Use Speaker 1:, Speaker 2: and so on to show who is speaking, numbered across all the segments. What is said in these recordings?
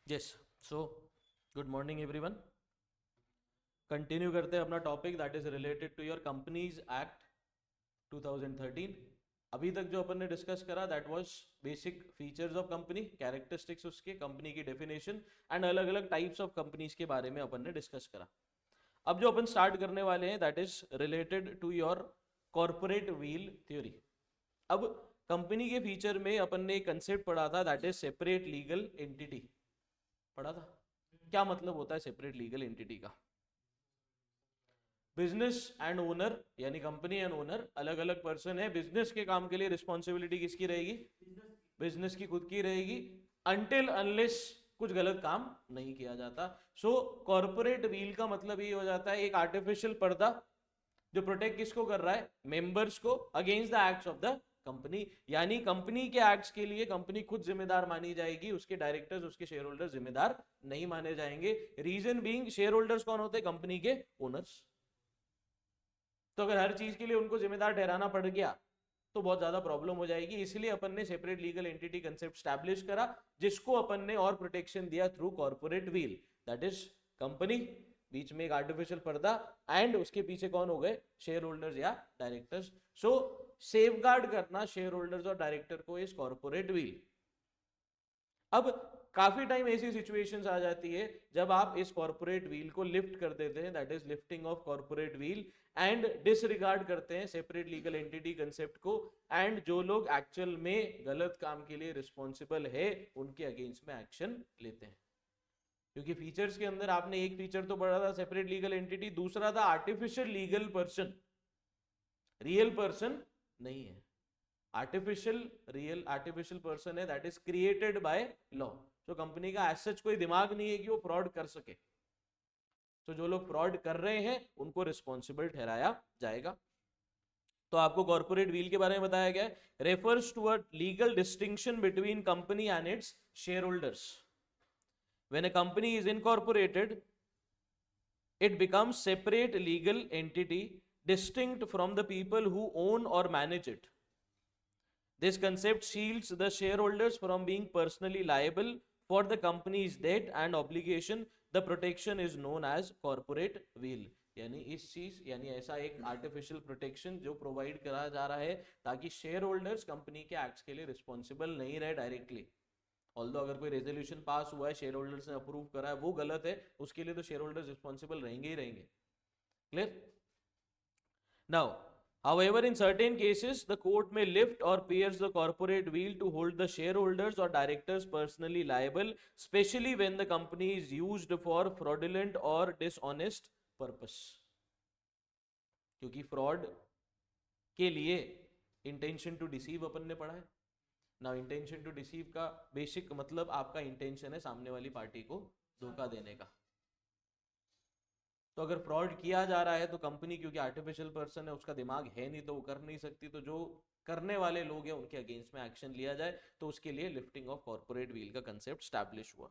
Speaker 1: Yes so good morning everyone. Continue करते हैं अपना topic that is related to your companies act 2013। अभी तक जो अपन ने डिस्कस करा that was basic features of company, characteristics उसके, कंपनी की डेफिनेशन एंड अलग अलग टाइप्स ऑफ कंपनीज के बारे में अपन ने डिस्कस करा। अब जो अपन स्टार्ट करने वाले हैं that is related to your corporate wheel theory. अब कंपनी के फीचर में अपन ने एक कंसेप्ट पढ़ा था that is separate legal entity. पढ़ा था। क्या मतलब होता है सेपरेट लीगल एंटिटी का? बिजनेस एंड ओनर यानी कंपनी एंड ओनर अलग अलग पर्सन है। बिजनेस के काम के लिए रिस्पॉन्सिबिलिटी किसकी रहेगी? बिजनेस की खुद की रहेगी, अनटिल अनलेस कुछ गलत काम नहीं किया जाता। सो कॉर्पोरेट व्हील का मतलब ये हो जाता है एक आर्टिफिशियल पर्दा जो प्रोटेक्ट किसको कर रहा है? मेंबर्स को against the acts of the company. यानी कंपनी के एक्ट्स के लिए कंपनी खुद जिम्मेदार मानी जाएगी, उसके डायरेक्टर्स उसके शेयर होल्डर जिम्मेदार नहीं माने जाएंगे। रीजन बीइंग शेयर होल्डर्स कौन होते हैं? कंपनी के ओनर्स। तो अगर हर चीज के लिए उनको जिम्मेदार ठहराना पड़ गया तो बहुत ज्यादा प्रॉब्लम हो जाएगी। इसलिए अपन ने separate legal entity concept establish करा, जिसको अपन ने और प्रोटेक्शन दिया through corporate veil. That is company, बीच में एक आर्टिफिशियल पर्दा, एंड उसके पीछे कौन हो गए? शेयर होल्डर्स या डायरेक्टर्स। सो सेफगार्ड करना शेयर होल्डर्स और डायरेक्टर को इस कॉर्पोरेट व्हील। अब काफी टाइम ऐसी सिचुएशंस आ जाती है जब आप इस कॉर्पोरेट व्हील को लिफ्ट कर देते हैं, that is lifting of corporate wheel, and disregard करते हैं सेपरेट लीगल एंटिटी कंसेप्ट को। एंड जो लोग एक्चुअल में गलत काम के लिए रिस्पॉन्सिबल है उनके अगेंस्ट में एक्शन लेते हैं। क्योंकि फीचर्स के अंदर आपने एक फीचर तो पढ़ा था सेपरेट लीगल एंटिटी, दूसरा था artificial legal person. Real person नहीं है, आर्टिफिशियल पर्सन है that is created by law. तो कंपनी का एज सच कोई दिमाग नहीं है कि वो फ्रॉड कर सके। तो जो लोग फ्रॉड कर रहे हैं उनको रिस्पॉन्सिबल ठहराया जाएगा। तो आपको कॉर्पोरेट व्हील के बारे में बताया गया है, refers to a legal distinction between company and its shareholders. When a company is incorporated it becomes separate legal entity distinct from the people who own or manage it. This concept shields the shareholders from being personally liable for the company's debt and obligation. The protection is known as corporate will. यानी इस चीज यानी ऐसा एक artificial protection जो provide करा जा रहा है ताकि शेयर होल्डर्स कंपनी के एक्ट्स के लिए रिस्पॉन्सिबल नहीं रहे डायरेक्टली। ऑल्दो अगर कोई रेजोल्यूशन पास हुआ है, शेयर होल्डर्स ने अप्रूव करा है, वो गलत है, उसके लिए तो शेयर होल्डर्स रिस्पॉन्सिबल रहेंगे ही रहेंगे। Clear? Now however, in certain cases, the court may lift or pierce the corporate wheel to hold the shareholders or directors personally liable, especially when the company is used for fraudulent or dishonest purpose. क्योंकि fraud के लिए intention to deceive अपन ने पढ़ा है ना। Intention to deceive का basic मतलब आपका इंटेंशन है सामने वाली पार्टी को धोखा देने का। तो अगर फ्रॉड किया जा रहा है तो कंपनी क्योंकि आर्टिफिशियल पर्सन है, उसका दिमाग है नहीं तो वो कर नहीं सकती, तो जो करने वाले लोग हैं उनके अगेंस्ट में एक्शन लिया जाए। तो उसके लिए लिफ्टिंग ऑफ कॉर्पोरेट व्हील का कंसेप्ट स्टैब्लिश हुआ।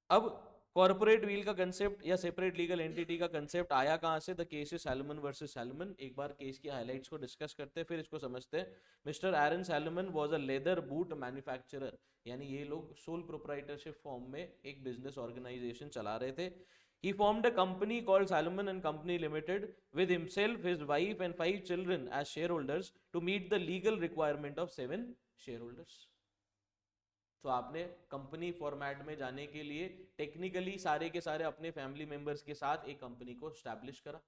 Speaker 1: अब कॉर्पोरेट व्हील का कंसेप्ट या सेपरेट लीगल एंटिटी का कंसेप्ट आया कहां से? The case is Salomon versus Salomon. एक बार केस की हाइलाइट्स को डिस्कस करते हैं फिर इसको समझते हैं। Mister Aron Salomon was a leather boot manufacturer, यानी ये लोग सोल प्रोप्राइटरशिप फॉर्म में एक बिजनेस ऑर्गेनाइजेशन चला रहे थे। He formed a company called Salomon and Company Limited with himself, his wife and 5 children as shareholders to meet the legal requirement of 7 shareholders. तो आपने कंपनी फॉर्मेट में जाने के लिए टेक्निकली सारे के सारे अपने फैमिली मेंबर्स के साथ एक कंपनी को स्टैब्लिश करा।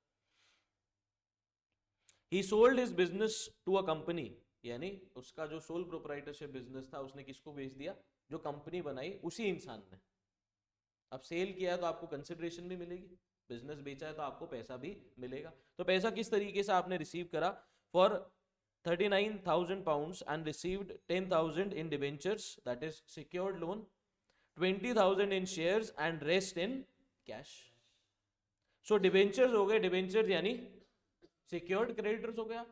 Speaker 1: He sold his business to a company, यानी उसका जो सोल प्रोप्राइटरशिप बिजनेस था उसने किसको बेच दिया? जो कंपनी बनाई उसी इंसान ने। अब सेल किया है तो आपको कंसिडरेशन भी मिलेगी, बिजनेस बेचा है तो आपको पैसा भी मिलेगा। तो पैसा किस तरीके से आपने रिसीव करा? For 39,000 pounds and received 10,000 in debentures, that is secured loan, 20,000 in shares and rest in cash. So debentures हो गए, debentures यानी secured creditors हो गया।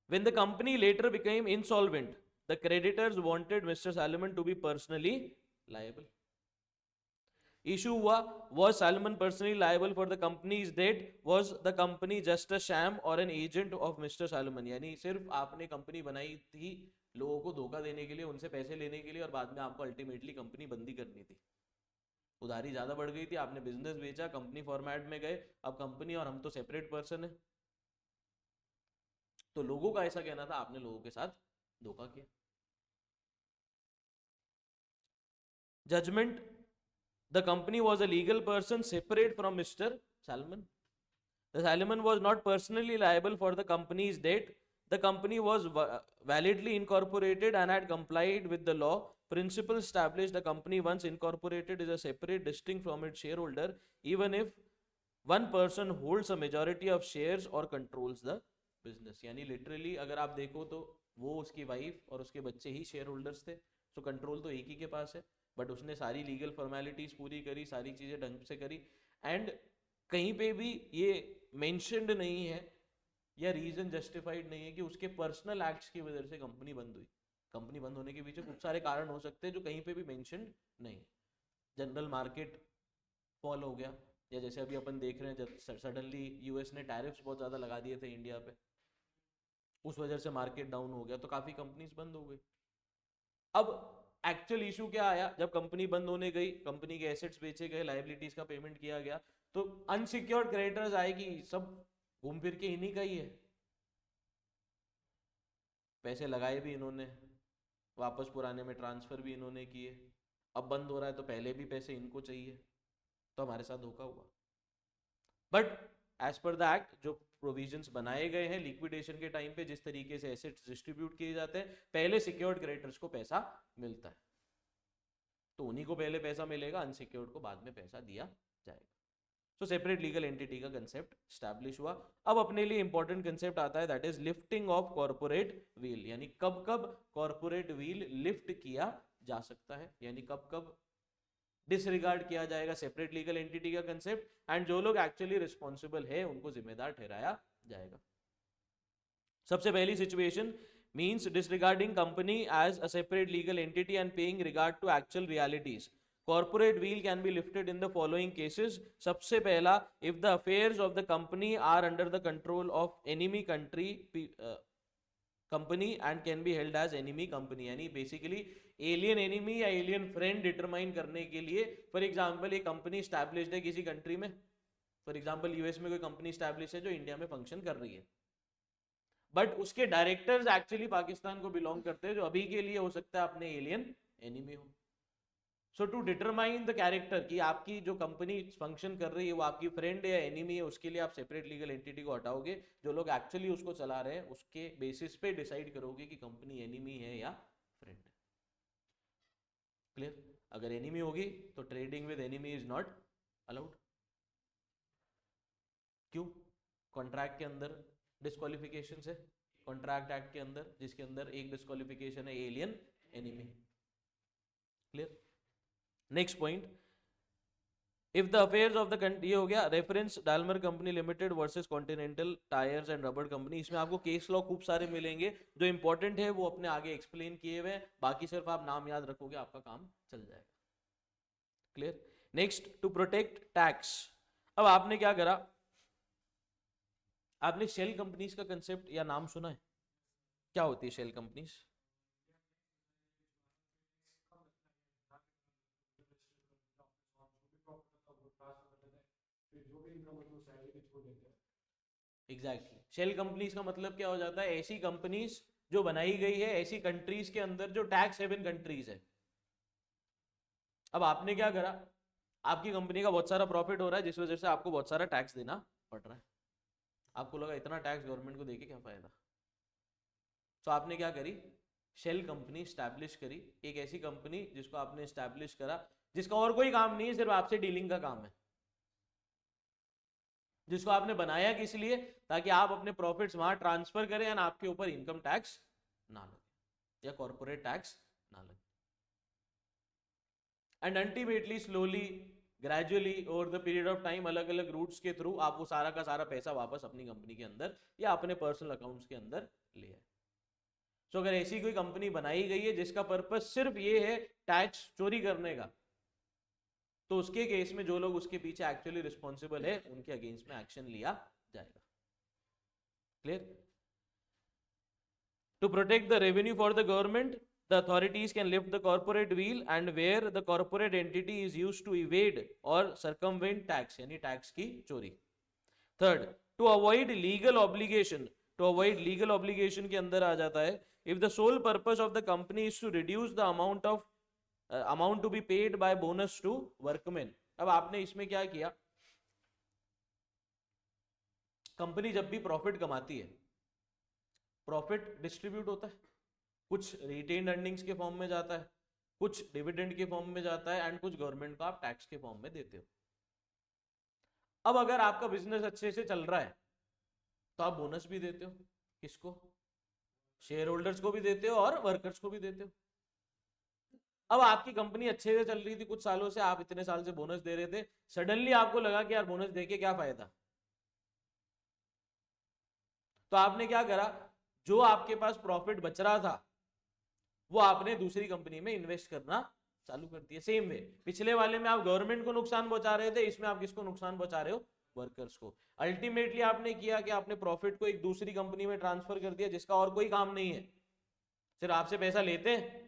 Speaker 1: When the company later became insolvent, the creditors wanted Mr. Salomon to be personally liable. Issue हुआ, was Salomon personally liable for the company's debt? Was the company just a sham or an agent of Mr. Salomon? यानी सिर्फ आपने company बनाई थी, लोगों को धोखा देने के लिए, उनसे पैसे लेने के लिए, और बाद में आपको अल्टीमेटली कंपनी बंदी करनी थी। उधारी ज्यादा बढ़ गई थी, आपने बिजनेस बेचा, कंपनी फॉर्मेट में गए, अब कंपनी और हम तो सेपरेट पर्सन है। तो लोगों का ऐसा कहना था, आपने लोगों के साथ धोखा किया। Judgment: the company was a legal person separate from Mr. Salman. The Salman was not personally liable for the company's debt. The company was validly incorporated and had complied with the law. Principle established: the company once incorporated is a separate, distinct from its shareholder, even if one person holds a majority of shares or controls the business. यानी literally अगर आप देखो तो वो, उसकी wife और उसके बच्चे ही शेयर होल्डर्स थे, तो कंट्रोल तो एक ही के पास है, बट उसने सारी लीगल फॉर्मेलिटीज पूरी करी, सारी चीज़ें ढंग से करी, एंड कहीं पे भी ये मेंशन्ड नहीं है या रीजन जस्टिफाइड नहीं है कि उसके पर्सनल एक्ट्स की वजह से कंपनी बंद हुई। कंपनी बंद होने के पीछे कुछ सारे कारण हो सकते हैं जो कहीं पे भी मेंशन्ड नहीं। जनरल मार्केट फॉल हो गया, या जैसे अभी अपन देख रहे हैं जब सडनली यूएस ने टैरिफ्स बहुत ज़्यादा लगा दिए थे इंडिया पे, उस वजह से मार्केट डाउन हो गया, तो काफ़ी कंपनीज बंद हो गई। अब एक्चुअल इशू क्या आया, जब कंपनी बंद होने गई, कंपनी के एसेट्स बेचे गए, लायबिलिटीज का पेमेंट किया गया, तो अनसिक्योर्ड क्रेडिटर्स आए कि सब घूम फिर के इन्हीं का ही है, पैसे लगाए भी इन्होंने, वापस पुराने में ट्रांसफर भी इन्होंने किए, अब बंद हो रहा है तो पहले भी पैसे इनको चाहिए, तो हमारे साथ धोखा हुआ। But as per the act जो प्रोविजंस बनाए गए हैं लिक्विडेशन के टाइम पे, जिस तरीके से एसेट्स डिस्ट्रीब्यूट किए जाते हैं, पहले सिक्योर्ड क्रेडिटर्स को पैसा मिलता है, तो उन्हीं को पहले पैसा मिलेगा, अनसिक्योर्ड को बाद में पैसा दिया जाएगा। सो सेपरेट लीगल एंटिटी का कंसेप्ट स्टैब्लिश हुआ। अब अपने लिए इंपॉर्टेंट कंसेप्ट आता है, that is lifting of corporate wheel, यानी कब कब कॉर्पोरेट व्हील लिफ्ट किया जा सकता है, यानी कब कब डिसरिगार्ड किया जाएगा सेपरेट लीगल एंटिटी का कंसेप्ट, एंड जो लोग एक्चुअली रिस्पॉन्सिबल है उनको जिम्मेदार ठहराया जाएगा। सबसे पहली situation means disregarding company as a separate legal entity and paying regard to actual realities. Corporate wheel can be lifted in the following cases. सबसे पहला, if the affairs of the company are under the control of enemy country company and can be held as enemy company, यानी basically alien enemy या alien friend determine करने के लिए, for example एक company established है किसी country में, for example US में कोई कंपनी स्टैब्लिश है जो इंडिया में फंक्शन कर रही है, बट उसके डायरेक्टर्स एक्चुअली पाकिस्तान को बिलोंग करते हैं, जो अभी के लिए हो सकता है अपने एलियन एनिमी हो। सो टू डिटरमाइन द कैरेक्टर कि आपकी जो कंपनी फंक्शन कर रही है वो आपकी फ्रेंड है या एनिमी है, उसके लिए आप सेपरेट लीगल एंटिटी को हटाओगे, जो लोग एक्चुअली उसको चला रहे हैं उसके बेसिस पे डिसाइड करोगे कि कंपनी एनिमी है या फ्रेंड है। क्लियर? अगर एनिमी होगी तो trading with enemy is not allowed. क्यों? कॉन्ट्रैक्ट के अंदर डिस्क्वालिफिकेशन है, कॉन्ट्रैक्ट एक्ट के अंदर, जिसके अंदर एक डिस्क्वालिफिकेशन है alien enemy. Clear? Next point, if the affairs of the country, ये हो गया reference Daimler company limited versus Continental tyres and rubber company. इसमें आपको केस लॉ खूब सारे मिलेंगे, जो इंपॉर्टेंट है वो अपने आगे एक्सप्लेन किए हुए, बाकी सिर्फ आप नाम याद रखोगे आपका काम चल जाएगा। Clear? Next, to protect tax. अब आपने क्या करा, आपने शेल कंपनीज का कंसेप्ट या नाम सुना है? क्या होती है shell companies? Exactly, shell companies का मतलब क्या हो जाता है, ऐसी कंपनीज जो बनाई गई है ऐसी कंट्रीज के अंदर जो टैक्स हेवन कंट्रीज है। अब आपने क्या करा, आपकी कंपनी का बहुत सारा प्रॉफिट हो रहा है जिस वजह से आपको बहुत सारा टैक्स देना पड़ रहा है, आपको लगा इतना टैक्स गवर्नमेंट को देके क्या फायदा, तो आपने क्या करी, शेल कंपनी स्टैब्लिश करी, एक ऐसी कंपनी जिसको आपने स्टैब्लिश करा जिसका और कोई काम नहीं है, सिर्फ आपसे डीलिंग का काम है, जिसको आपने बनाया किस लिए, ताकि आप अपने प्रॉफिट्स वहां ट्रांसफर करें एंड आपके ऊपर इनकम टैक्स ना लगे या कॉर्पोरेट टैक्स ना लगे। And ultimately slowly gradually over the period of time अलग अलग रूट्स के थ्रू आप वो सारा का सारा पैसा वापस अपनी कंपनी के अंदर या अपने पर्सनल अकाउंट्स के अंदर ले आए। सो अगर ऐसी कोई कंपनी बनाई गई है जिसका पर्पस सिर्फ ये है टैक्स चोरी करने का, तो उसके केस में जो लोग उसके पीछे एक्चुअली रिस्पॉन्सिबल है उनके अगेंस्ट में एक्शन लिया जाएगा। Clear? To protect the revenue for the government, the authorities can lift the corporate wheel and where the corporate entity is used to evade or circumvent tax, यानी tax की चोरी. Third, to avoid legal obligation, के अंदर आ जाता है if the sole purpose of the company is to reduce the amount to be paid by bonus to workmen. अब आपने इसमें क्या किया, कंपनी जब भी प्रॉफिट कमाती है, प्रॉफिट डिस्ट्रीब्यूट होता है, कुछ रिटेन्ड अर्निंग्स के फॉर्म में जाता है, कुछ डिविडेंड के फॉर्म में जाता है एंड कुछ गवर्नमेंट को आप टैक्स के फॉर्म में देते हो. अब अगर आपका बिजनेस अच्छे से चल रहा है तो आप बोनस भी देते हो, किसको, शेयर होल्डर्स को भी देते हो और वर्कर्स को भी देते हो. अब आपकी कंपनी अच्छे से चल रही थी कुछ सालों से, आप इतने साल से बोनस दे रहे थे, सडनली आपको लगा कि यार बोनस देके क्या फायदा, तो आपने क्या करा, जो आपके पास प्रॉफिट बच रहा था वो आपने दूसरी कंपनी में इन्वेस्ट करना चालू कर दिया. सेम वे पिछले वाले में आप गवर्नमेंट को नुकसान पहुंचा रहे थे, इसमें आप किसको नुकसान पहुंचा रहे हो, वर्कर्स को. अल्टीमेटली आपने किया कि आपने प्रॉफिट को एक दूसरी कंपनी में ट्रांसफर कर दिया जिसका और कोई काम नहीं है, सिर्फ आपसे पैसा लेते हैं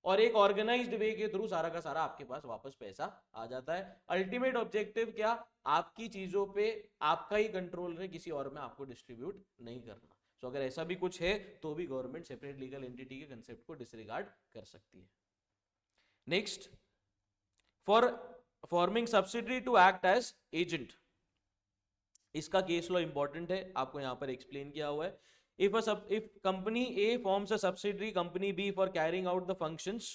Speaker 1: और एक ऑर्गेनाइज्ड वे के थ्रू सारा का सारा आपके पास वापस पैसा आ जाता है. अल्टीमेट ऑब्जेक्टिव क्या, आपकी चीजों पे आपका ही कंट्रोल है, किसी और में आपको डिस्ट्रीब्यूट नहीं करना. तो अगर ऐसा भी कुछ है तो भी गवर्नमेंट सेपरेट लीगल एंटिटी के कंसेप्ट को डिसरिगार्ड कर सकती है. Next, for forming subsidiary to act as agent, इसका केस लॉ इंपॉर्टेंट है, आपको यहां पर एक्सप्लेन किया हुआ है. If company A forms a subsidiary company B for carrying out the functions,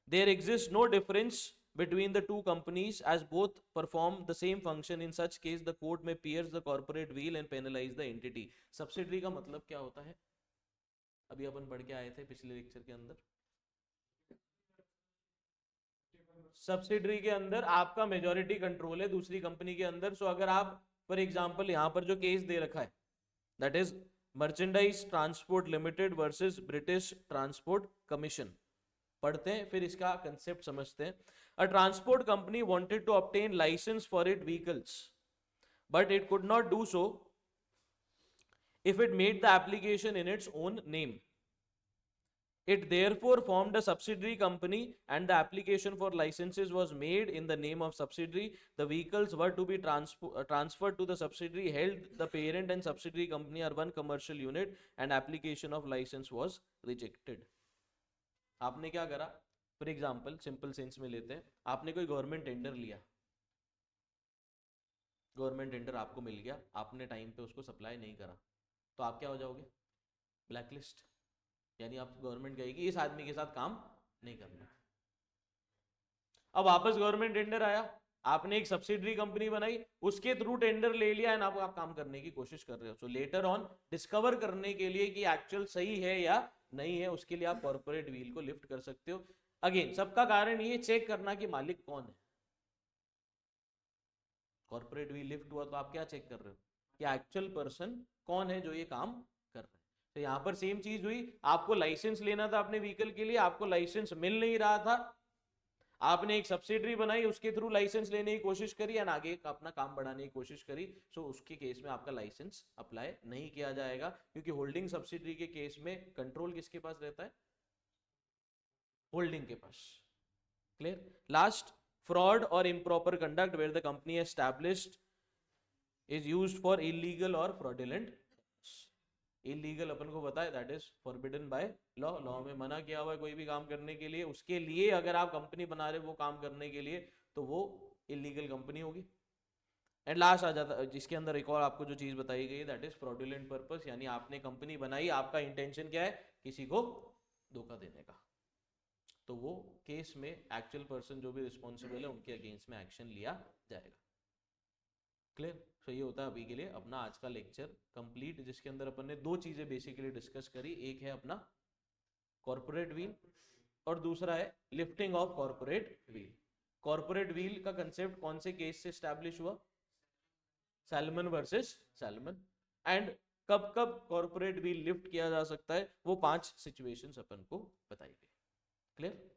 Speaker 1: there exists no difference between the two companies as both perform the same function. In such case, the court may pierce the corporate wheel and penalize the entity. Subsidiary का मतलब क्या होता है, अभी अपन पढ़ के आए थे पिछले लेक्चर के अंदर. सब्सिडरी के अंदर आपका मेजॉरिटी कंट्रोल है दूसरी कंपनी के अंदर. सो अगर आप फॉर एग्जांपल यहां पर जो केस दे रखा है, that is merchandise transport limited versus British transport commission, पढ़ते हैं फिर इसका कंसेप्ट समझते हैं. A transport company wanted to obtain licence for it vehicles but it could not do so if it made the application in its own name. It therefore formed a subsidiary company and the application for licenses was made in the name of subsidiary. The vehicles were to be transferred to the subsidiary held. The parent and subsidiary company are one commercial unit and application of license was rejected. आपने क्या करा, for example simple sense में लेते हैं, आपने कोई government tender लिया, government tender आपको मिल गया, आपने टाइम पे उसको सप्लाई नहीं करा, तो आप क्या हो जाओगे, ब्लैकलिस्ट, यानी आप गवर्नमेंट कहेगी इस आदमी के साथ काम नहीं करना. अब वापस गवर्नमेंट टेंडर आया, आपने एक सब्सिडरी कंपनी बनाई, उसके थ्रू टेंडर ले लिया एंड आप काम करने की कोशिश कर रहे हो. सो लेटर ऑन डिस्कवर करने के लिए कि एक्चुअल सही है या नहीं है, उसके लिए आप कॉर्पोरेट व्हील को लिफ्ट कर सकते हो. अगेन सबका कारण ये चेक करना कि मालिक कौन है. कॉर्पोरेट व्हील लिफ्ट हुआ तो आप क्या चेक कर रहे हो कि एक्चुअल पर्सन कौन है जो ये काम कर रहा है. तो यहां पर सेम चीज हुई, आपको लाइसेंस लेना था अपने व्हीकल के लिए, आपको लाइसेंस मिल नहीं रहा था, आपने एक सब्सिडरी बनाई, उसके थ्रू लाइसेंस लेने की कोशिश करी एंड आगे अपना काम बढ़ाने की कोशिश करी. सो उसके केस में आपका लाइसेंस अप्लाई नहीं किया जाएगा, क्योंकि होल्डिंग सब्सिडरी के केस में कंट्रोल किसके पास रहता है, होल्डिंग के पास. क्लियर. लास्ट, फ्रॉड और improper conduct where the company established is used for illegal or fraudulent. Illegal अपन को पता है that is forbidden by law, law में मना किया हुआ है कोई भी काम करने के लिए, उसके लिए अगर आप कंपनी बना रहे हो वो काम करने के लिए तो वो इलीगल कंपनी होगी. एंड लास्ट आ जाता है जिसके अंदर एक और आपको जो चीज बताई गई दैट इज फ्रॉडुलेंट पर्पस, यानी आपने कंपनी बनाई, आपका इंटेंशन क्या है, किसी को धोखा देने का, तो वो केस में एक्चुअल पर्सन जो भी रिस्पॉन्सिबल है उनके अगेंस्ट में एक्शन लिया जाएगा. क्लियर. तो ये होता है अभी के लिए अपना आज का लेक्चर कंप्लीट, जिसके अंदर अपन ने दो चीजें बेसिकली डिस्कस करी. एक है अपना कॉर्पोरेट व्हील और दूसरा है lifting of corporate wheel. Corporate wheel का कंसेप्ट कौन से केस से स्टैब्लिश हुआ, सैलमन वर्सेस सैलमन. एंड कब कब कॉर्पोरेट व्हील लिफ्ट किया जा सकता है, वो 5 सिचुएशंस अपन को बताई गई. क्लियर.